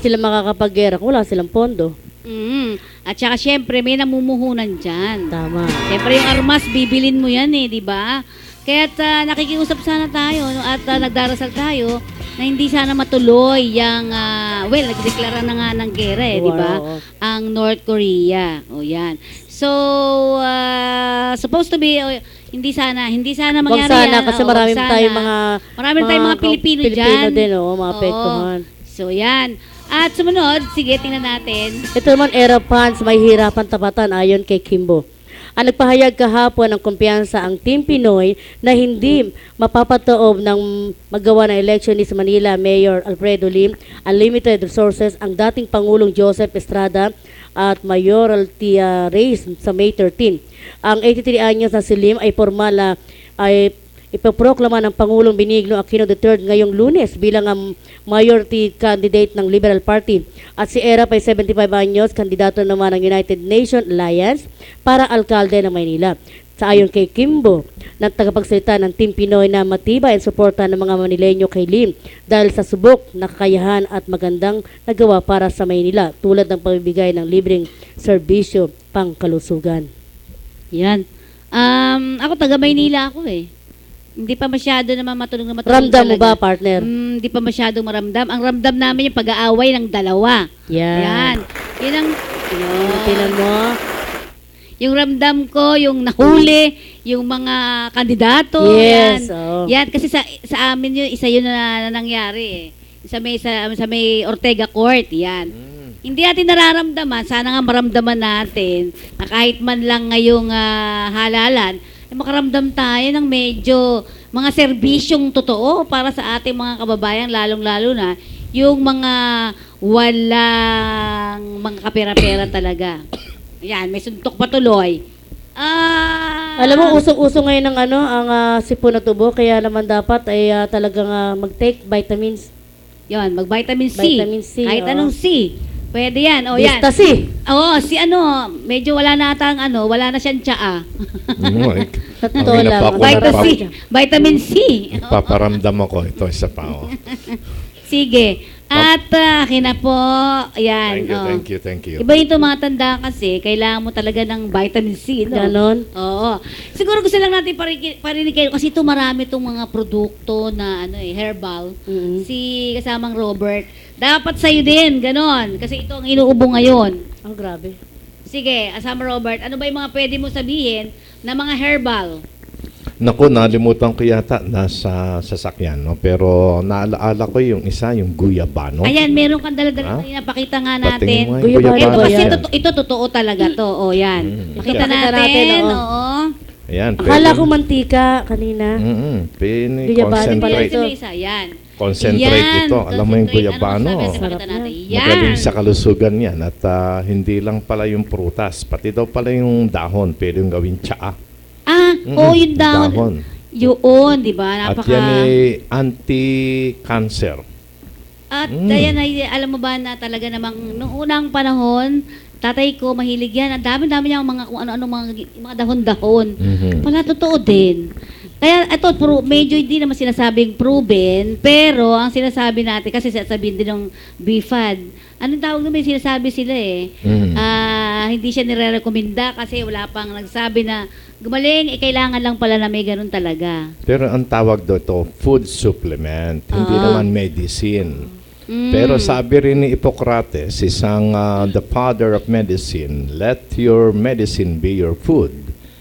sila makakapag-gera kung wala silang pondo. At saka syempre may namumuhunan dyan. Tama. Syempre yung armas, bibilin mo yan eh, di ba? Kaya't nakikiusap sana tayo no, at nagdarasal tayo na hindi sana matuloy yung, nagdeklara na nga ng gera eh, di ba? Ang North Korea. O yan. So, supposed to be, hindi sana mangyari Wag sana, yan. kasi marami tayong mga Pilipino dyan. Pilipino din, mga Oo. apektuhan. So, yan. At sumunod, sige, tingnan natin. Ito naman, era funds, may hirapan tapatan ayon kay Kimbo. Ang nagpahayag kahapon ng kumpiyansa ang Team Pinoy na hindi mapapatoob ng magawa ng election ni sa Manila Mayor Alfredo Lim, unlimited resources ang dating Pangulong Joseph Estrada at mayoralty race sa May 13. Ang 83 anyos na si Lim ay formal na ipaproklama ng Pangulong Benigno Aquino III ngayong Lunes bilang ang majority candidate ng Liberal Party. At si Erap ay 75 anyos, kandidato naman ng United Nations Alliance para alkalde ng Maynila. Sa ayon kay Kimbo, ng tagapagsalita ng Team Pinoy na matibay ang suporta ng mga Manileño kay Lim dahil sa subok, nakakayahan at magandang nagawa para sa Maynila tulad ng pagbibigay ng libreng serbisyo pangkalusugan. Yan. Ako taga Maynila ako eh. Hindi pa masyado naman matulog na matulog. Ramdam mo talaga. ba, partner? Hindi pa masyadong maramdam. Ang ramdam namin yung pag-aaway ng dalawa. Yan. Yun ang... Tinan mo. Yung ramdam ko, yung nahuli, yung mga kandidato. Yes. Yan. Oh. Yan, kasi sa amin yun, isa yun na nangyari eh. Sa may Ortega Court, yan. Hindi natin nararamdaman, sana nga maramdaman natin na kahit man lang ngayong halalan, makaramdam tayo ng medyo mga serbisyong totoo para sa ating mga kababayan, lalong-lalo na yung mga walang mga kapera-pera talaga. Yan, may suntok patuloy. Alam mo, usong-uso ngayon ang sipon na tubo, kaya naman dapat ay talagang mag-take vitamins. Yan, mag-vitamin C. Vitamin C, Kahit oo. anong C. Pwede yan. O yan. Basta si. Oo, si medyo wala na atang wala na siyang tsaa. Totoo Ang lang. Ako Vitamin C. Paparamdam ako. Ito, isa pa ako. Sige. At akin na po. Ayan. Thank you. Iba yung mga tanda kasi, kailangan mo talaga ng vitamin C. No? Ganon. Oo. Siguro gusto lang natin parinig kayo kasi ito marami itong mga produkto na herbal. Si kasamang Robert. Dapat sa'yo din, ganon. Kasi ito ang inuubo ngayon. Ang grabe. Sige, kasama Robert, ano ba yung mga pwede mo sabihin na mga herbal? Naku, nalimutan ko yata nasa sasakyan, no? Pero naalaala ko yung isa, yung guyabano. Ayan, meron kang dala-dala na pakita nga natin. Patingin mo yung Guyabano Ito ba kasi yan? ito totoo talaga to. O yan. Pakita Pakita natin. natin, oo. Oo. Ayan, Akala ko mantika kanina. Guyabano pala Concentrate. ito. Isa, yan. Concentrate Yan, ito. Alam mo yung concentrate. guyabano. Ano masabi? Sarap Pakita natin. yan. Magaling Yan. sa kalusugan yan. At hindi lang pala yung prutas. Pati daw pala yung dahon. Pwede yung gawin tsaa. Oo, yung dahon. Yun, di ba? At yan ay anti-cancer. At ayan ay, alam mo ba na talaga namang nung unang panahon, tatay ko mahilig yan. Ang dami-dami niya mga kung ano-ano mga dahon-dahon. Wala totoo din. Kaya ito, medyo hindi naman sinasabing proven, pero ang sinasabi natin, kasi sasabihin din ng BFAD, anong tawag naman yung sinasabi sila eh, hindi siya nire-recommenda kasi wala pang nagsabi na gumaling, kailangan lang pala na may ganun talaga. Pero ang tawag doon food supplement, hindi naman medicine. Pero sabi rin ni Hippocrates, isang the father of medicine, let your medicine be your food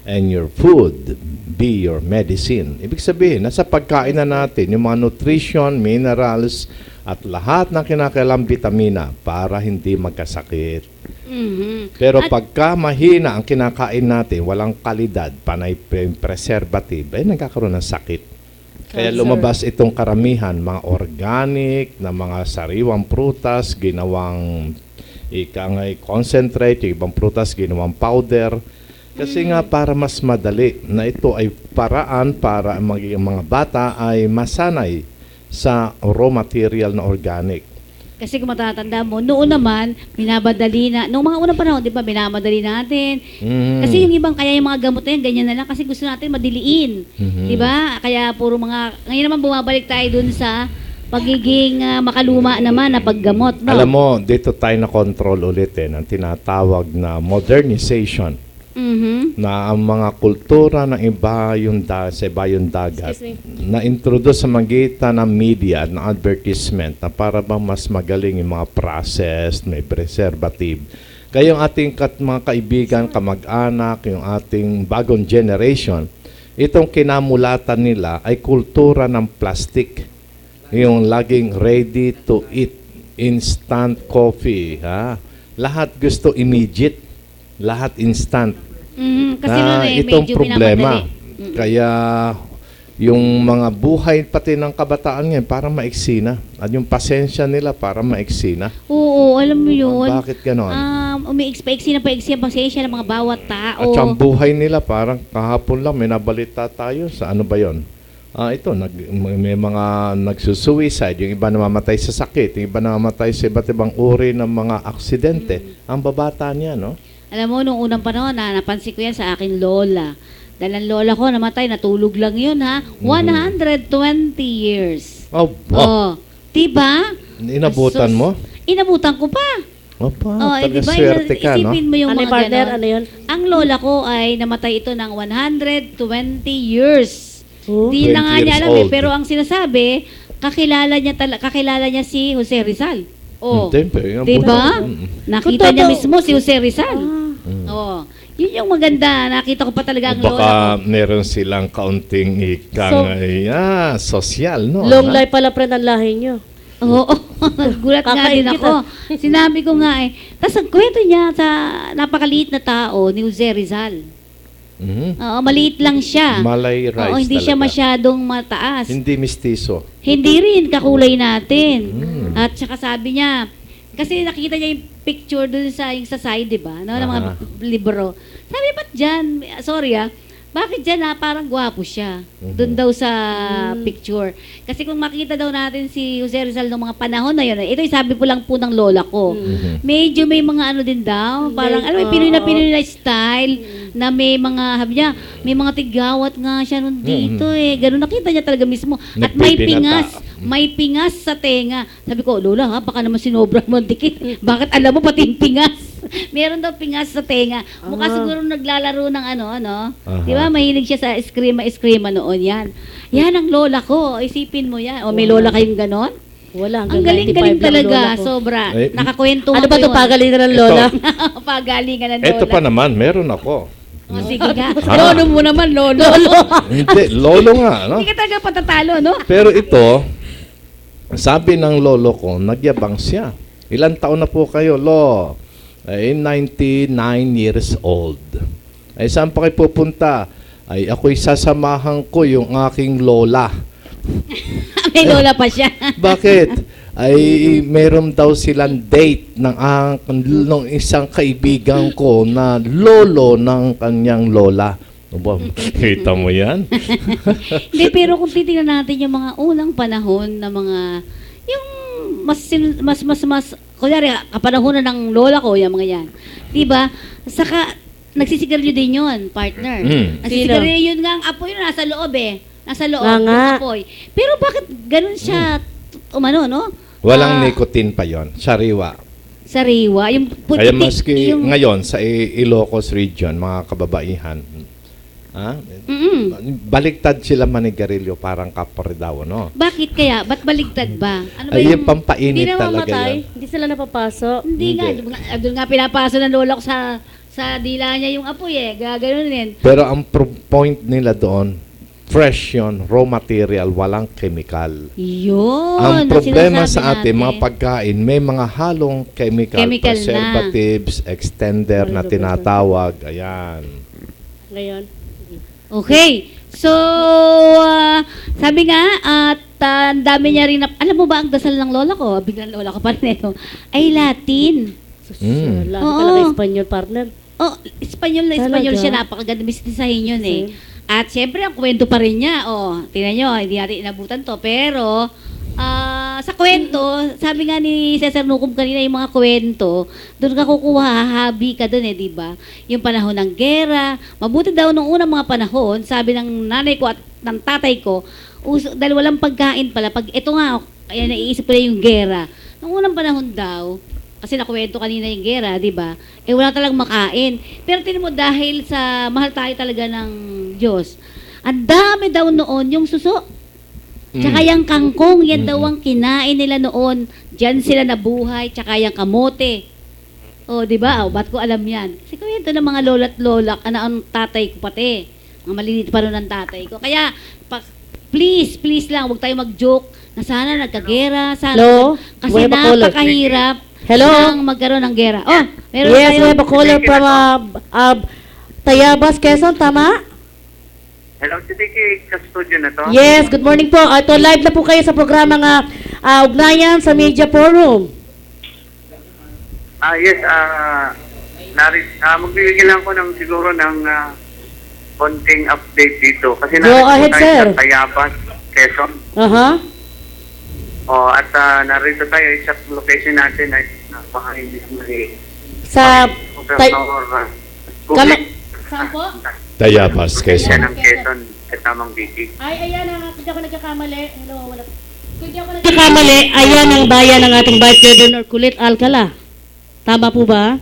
and your food be your medicine. Ibig sabihin, nasa pagkain na natin, yung mga nutrition, minerals, at lahat ng kinakailangang vitamina para hindi magkasakit. Pero pagka mahina ang kinakain natin, walang kalidad, panay preservative, nagkakaroon ng sakit. Kaya lumabas itong karamihan, mga organic na mga sariwang prutas, ginawang concentrate, yung ibang prutas, ginawang powder. Kasi nga para mas madali na ito ay paraan para ang mga bata ay masanay sa raw material na organic. Kasi kung matatanda mo, noon naman, binabadali na, noong mga unang panahon, di ba, binamadali natin. Kasi yung ibang, kaya yung mga gamot na yan, ganyan na lang, kasi gusto natin madiliin. Di ba? Kaya puro mga, ngayon naman bumabalik tayo dun sa pagiging makaluma naman na paggamot, no? Alam mo, dito tayo na control ulit ng tinatawag na modernization. Mhm. Na ang mga kultura ng iba yung sa iba yung dagat Excuse na-introduce sa magitan ng media at ng advertisement na para bang mas magaling yung mga processed, may preservative. Kaya yung ating mga kaibigan, kamag-anak, yung ating bagong generation, itong kinamulatan nila ay kultura ng plastic. Yung laging ready to eat, instant coffee. Ha? Lahat gusto immediate, lahat instant. Mhm. Kasi Na nun itong medyo problema. minamadali. Kaya yung mga buhay pati ng kabataan ngayon para maiksi na. At yung pasensya nila para maiksi na. Oo, alam mo yun. Bakit ganon? Umiiksi na paiksi ang pasensya ng mga bawat tao. At yung buhay nila parang kahapon lang may nabalita tayo sa ano ba yon? Ito, may mga nagsusuicide, yung iba namamatay sa sakit, yung iba namamatay sa iba't ibang uri ng mga aksidente. Ang babata niya, no? Alam mo, nung unang panahon, napansin ko yan sa aking lola. Dahil ang lola ko namatay, natulog lang yun, ha? 120 years. Oh, Oh, diba? inabutan Sus, mo? Inabutan ko pa. Opa, Oh, taga swerte ka, no? Isipin mo yung Ano mga yung partner? ganon. Ano yun? Ang lola ko ay namatay ito ng 120 years. Oh. Di na 20 nga niya years alam eh, old. pero ang sinasabi, kakilala niya si Jose Rizal. Oh. Hindi, Diba? Nakita Kung niya totoo- mismo si Jose Rizal. Ah. Oh. Yun yung maganda. Nakita ko pa talaga ang lola ko. Baka meron silang kaunting ikang sosyal, no? Long life pala friend ang lahi nyo. Oo. Gulat nga din Kakaingit, ako. Sinabi ko nga eh. Tapos ang kwento niya sa napakaliit na tao ni Jose Rizal. Mhm. Oo, maliit lang siya. Malay rice Oo, hindi siya talaga. masyadong mataas. Hindi mistiso. Hindi rin kakulay natin. Mm. At saka sabi niya, kasi nakita niya yung picture dun sa yung sa side, di ba? No, ng mga Aha. libro. Sabi, ba't dyan? Sorry bakit dyan parang gwapo siya? Doon daw sa picture. Kasi kung makita daw natin si Jose Rizal ng mga panahon na yun, ito yung sabi po lang po ng lola ko. Medyo may mga ano din daw, parang alam mo, Pinoy na style, na may mga, sabi niya, may mga tigawat nga siya nun dito Ganun, nakita niya talaga mismo. At may Nagbibinata. pingas sa tenga. Sabi ko, lola baka naman sinobra mo ang dikit. Bakit alam mo pati yung pingas? Meron daw pingas sa tenga. Mukha siguro naglalaro ng ano. Aha. Di ba? Mahilig siya sa eskrima noon yan. Yan ang lola ko. Isipin mo yan. O may lola kayong ganon? Wala. Ang galing-galing 95 lang talaga. lola ko. Sobra. Eh, Nakakwento Ano ba ito? Pagaling ng lola? Pagalingan ng lola. Ito pa naman, meron ako. O, sige nga. Ah. Lolo mo naman, lolo. Hindi, lolo nga, no? Hindi ka talaga patatalo, no? Pero ito, sabi ng lolo ko, nagyabang siya. Ilan taon na po kayo, lo? Ay, 99 years old. Ay, saan pa kayo pupunta? Ay, ako'y sasamahan ko yung aking lola. May lola pa siya. Bakit? Ay, meron daw silang date ng isang kaibigan ko na lolo ng kanyang lola. Aba, kita mo yan? Hindi, pero kung titingnan natin yung mga unang panahon na mga, yung mas kunyari, kapanahonan ng lola ko, yung mga yan. Diba? Saka, nagsisigarilyo din yun, partner. Nagsisigarilyo yun nga, ang apoy yun, nasa loob Nasa loob, Nga nga. yung apoy. Pero bakit ganun siya, no? Walang nicotine pa yon, sariwa. Sariwa, yung Kaya maski yung, ngayon sa Ilocos region, mga kababaihan, baliktad sila manigarilyo, parang kapre daw, no? bakit kaya? Ba't baligtad ba? Ano ba Ay, yung Hindi pampainit na talaga mamatay. yan. Hindi sila napapasok. Hindi nga, doon nga pinapaso ng lola ko sa dila niya yung apoy gaganunin. Pero ang point nila doon, fresh yon, raw material, walang chemical. Yun. Ang problema sinasabi sa atin, natin. mga pagkain, may mga halong chemical Chemical na. preservatives, extender na tinatawag. Ayan. Ngayon. Okay. So, sabi nga, at ang dami niya rin, alam mo ba ang dasal ng lola ko? Biglang lola ko pa rin ito. Ay, Latin. Lalo Oo. talaga Espanyol partner. Oh, Espanyol Talaga? siya. Napakaganda. Mistisahin yun Kasi- At syempre, ang kwento pa rin niya. Oh, tingnan nyo, hindi natin inabutan to. Pero, sa kwento, sabi nga ni Cesar Nucum kanina, yung mga kwento, doon ka kukuha, hahabi ka doon di ba? Yung panahon ng gera, mabuti daw nung unang mga panahon, sabi ng nanay ko at ng tatay ko, dahil walang pagkain pala, pag ito nga, Kaya naiisip ko na yung gera. Noong unang panahon daw, kasi nakuwento kanina yung gera, di ba? Eh wala talagang makain. Pero tinan mo, dahil sa mahal tayo talaga ng Diyos, ang dami daw noon yung suso. Tsaka yung kangkong, yan daw ang kinain nila noon. Diyan sila nabuhay, tsaka yung kamote. O, di ba? O, ba't ko alam yan? Kasi kwento ng mga lola't lola, ang tatay ko pati. Ang maliliit pa rin ng tatay ko. Kaya, please lang, huwag tayo mag-joke na sana nagkagera. Sana, Hello? kasi We have a caller. napakahirap Hello? ng magkaroon ng gera. Oh, meron Yes, we tayo. have a caller from Tayabas, Quezon, tama? Hello, si Vicky sa studio na to. Yes, good morning po. Ito, live na po kayo sa programa nga Ugnayan sa Media Forum. Yes, magbibigay lang ko ng siguro ng konting update dito. Kasi Go ahead, tayo sir. sa Tayabas, Quezon. Aha. At narito tayo sa location natin ay napaka-inis mali. Sa Kama- Saan po? Tayabas, Quezon. ng Quezon, kasamang Vicky. Ay, ayan ang hindi ako nagkakamali. Hello, wala. Kung hindi ako nagkakamali, ayan ang bayan ng ating Vice Governor Kulit Alcala. Tama po ba?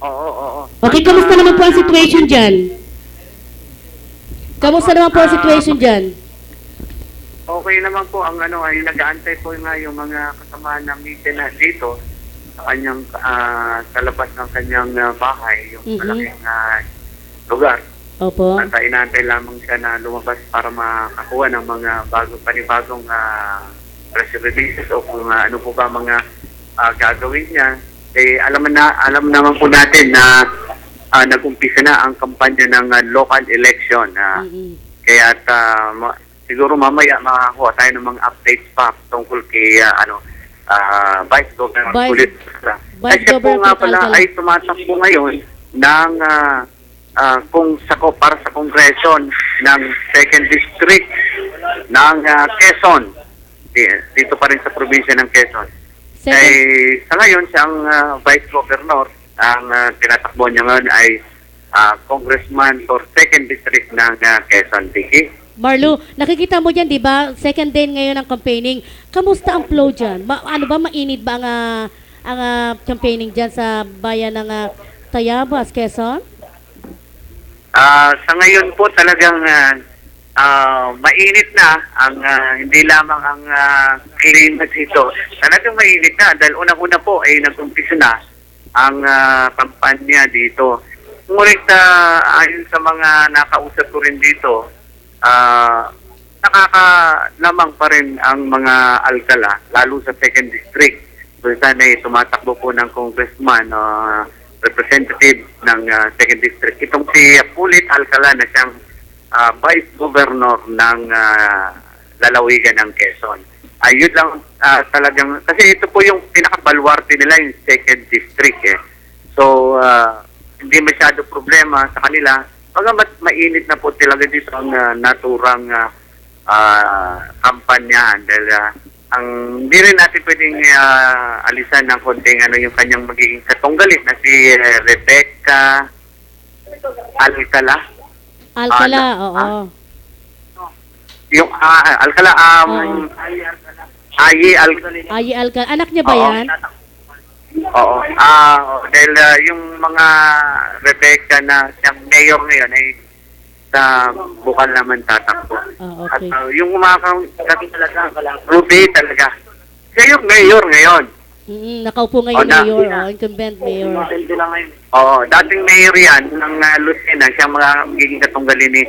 Oo. Okay, kamusta naman po ang situation dyan? Kamusta naman po ang situation dyan? Okay naman po ang ay nag-aantay po nga yung mga kasama ng meeting na dito sa kanyang sa labas ng kanyang bahay, yung malaking lugar. Opo. At inaantay lamang siya na lumabas para makakuha ng mga panibagong press releases o kung ano po ba mga gagawin niya. Alam naman po natin na nag-umpisa na ang kampanya ng local election. Kaya siguro mamaya makakuha tayo ng mga updates pa tungkol kay Vice Governor Kulit. Vice Siya po Governor nga Kulit pala Alcala. ay tumatakbo ngayon ng para sa kongreso ng 2nd District ng Quezon. Dito pa rin sa probinsya ng Quezon. Sa ngayon, siyang Vice Governor, ang tinatakbo niya ngayon ay Congressman for 2nd District ng Quezon City. Marlo, nakikita mo dyan, di ba? Second day ngayon ng campaigning. Kamusta ang flow dyan? Ano ba, mainit ba ang campaigning dyan sa bayan ng Tayabas, Quezon? Sa ngayon po talagang mainit na ang hindi lamang ang klima dito. Talagang mainit na dahil unang-una po ay nag-umpisa na ang kampanya dito. Ngunit ayon sa mga nakausap ko rin dito, nakakalamang pa rin ang mga alkala, lalo sa 2nd District. Kung saan ay tumatakbo po ng congressman, representative ng 2nd District. Itong si Kulit Alcala na siyang Vice Governor ng lalawigan ng Quezon. Ayun lang talagang, kasi ito po yung pinakabalwarte nila, yung 2nd District. So, hindi masyado problema sa kanila. Bagamat mainit na po talaga dito ang naturang kampanya. Dahil hindi rin natin pwedeng alisan ng konting yung kanyang magiging katunggalit na si Rebecca Alcala. Alcala, oo. Yung Alcala, Ayi Alcala. Ayi Alcala. Anak niya ba yan? Oo. Dahil yung mga Rebecca na siyang mayor ngayon ay sa bukal naman tatakbo. Okay. At yung Ruby talaga. Siya yung mayor ngayon. Nakaupo ngayon mayor, incumbent mayor. Dating mayor yan ng Lucena, siyang magiging katunggali ni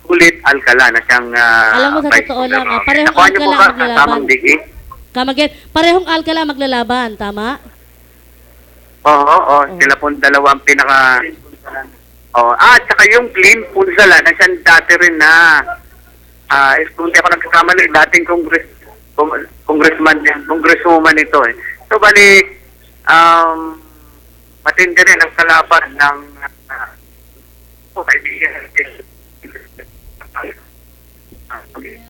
Kulit Alcala na siyang Alam mo, sa Vice totoo lang, Governor. parehong Nakuha niyo po Alcala ba maglalaban. kasamang Digi? Parehong Alcala maglalaban, tama? Oo, sila po dalawang pinaka... at saka yung Clean Punsala na siyang dati rin na kung di ako nagkakamali, dating congresswoman ito So, bali, matindi rin ang kalaban ng kaibigan.